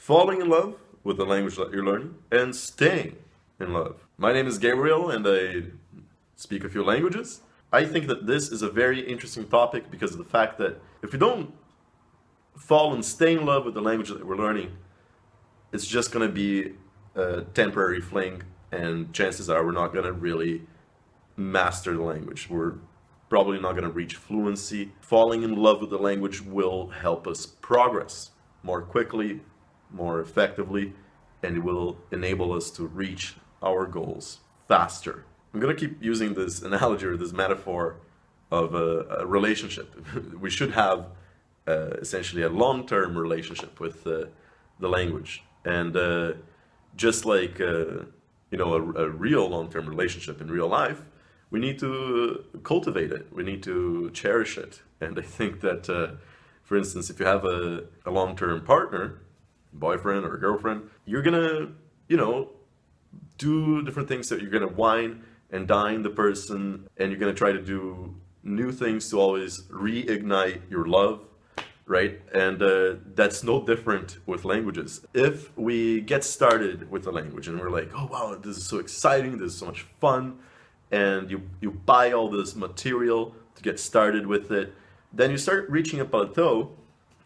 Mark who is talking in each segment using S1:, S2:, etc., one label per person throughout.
S1: falling in love with the language that you're learning, and staying in love. My name is Gabriel and I speak a few languages. I think that this is a very interesting topic because of the fact that if we don't fall and stay in love with the language that we're learning, it's just going to be a temporary fling, and chances are we're not going to really master the language. We're probably not going to reach fluency. Falling in love with the language will help us progress more quickly, more effectively, and it will enable us to reach our goals faster. I'm going to keep using this analogy or this metaphor of a relationship. We should have essentially a long-term relationship with the language. And just like a real long-term relationship in real life, we need to cultivate it. We need to cherish it. And I think that, for instance, if you have a long-term partner, boyfriend or girlfriend, you're gonna, do different things. That you're gonna wine and dine the person, and you're gonna try to do new things to always reignite your love, right? And that's no different with languages. If we get started with a language and we're like, oh wow, this is so exciting, this is so much fun, and you buy all this material to get started with it, then you start reaching a plateau,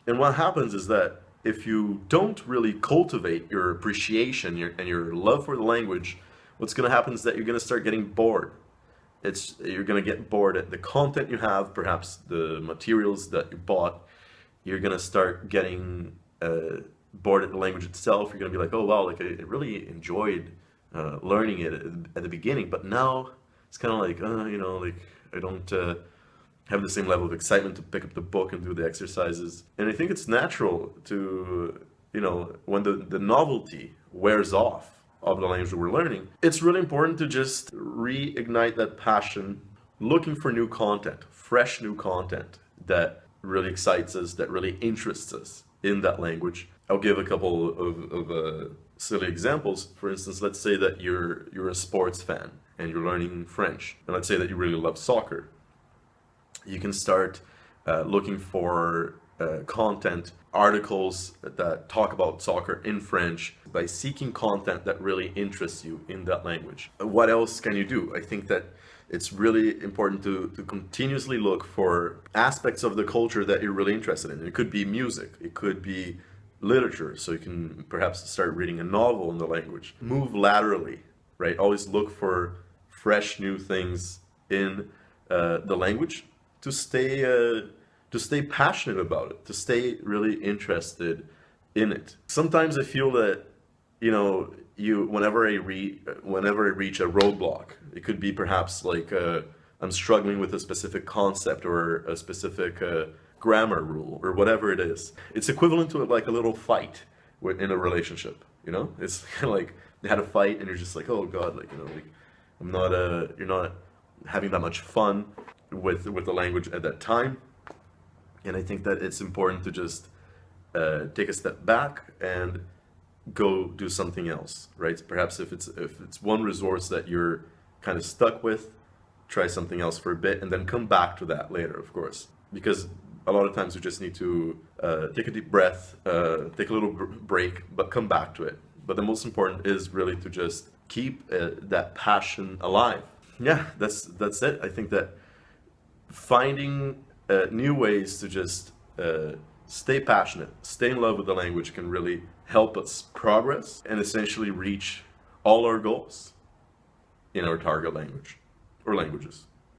S1: and what happens is that if you don't really cultivate your appreciation and your love for the language, what's going to happen is that you're going to start getting bored. You're going to get bored at the content you have, perhaps the materials that you bought. You're going to start getting bored at the language itself. You're going to be like, oh wow, like I really enjoyed learning it at the beginning, but now it's kind of like, I don't have the same level of excitement to pick up the book and do the exercises. And I think it's natural to, when the novelty wears off of the language that we're learning, it's really important to just reignite that passion, looking for new content, fresh new content that really excites us, that really interests us in that language. I'll give a couple of silly examples. For instance, let's say that you're a sports fan and you're learning French, and let's say that you really love soccer. You can start looking for content, articles that talk about soccer in French by seeking content that really interests you in that language. What else can you do? I think that it's really important to continuously look for aspects of the culture that you're really interested in. It could be music, it could be literature, so you can perhaps start reading a novel in the language. Move laterally, right? Always look for fresh new things in the language to stay passionate about it, to stay really interested in it. Sometimes I feel that, whenever I reach a roadblock, it could be perhaps like I'm struggling with a specific concept or a specific grammar rule or whatever it is. It's equivalent to like a little fight in a relationship. It's kind of like they had a fight and you're just like, oh God, you're not having that much fun with the language at that time. And I think that it's important to just take a step back and go do something else, right? Perhaps if it's one resource that you're kind of stuck with, try something else for a bit and then come back to that later, of course. Because a lot of times we just need to take a deep breath, take a little break, but come back to it. But the most important is really to just keep that passion alive. Yeah, that's it. I think that finding new ways to just stay passionate, stay in love with the language can really help us progress and essentially reach all our goals in our target language or languages.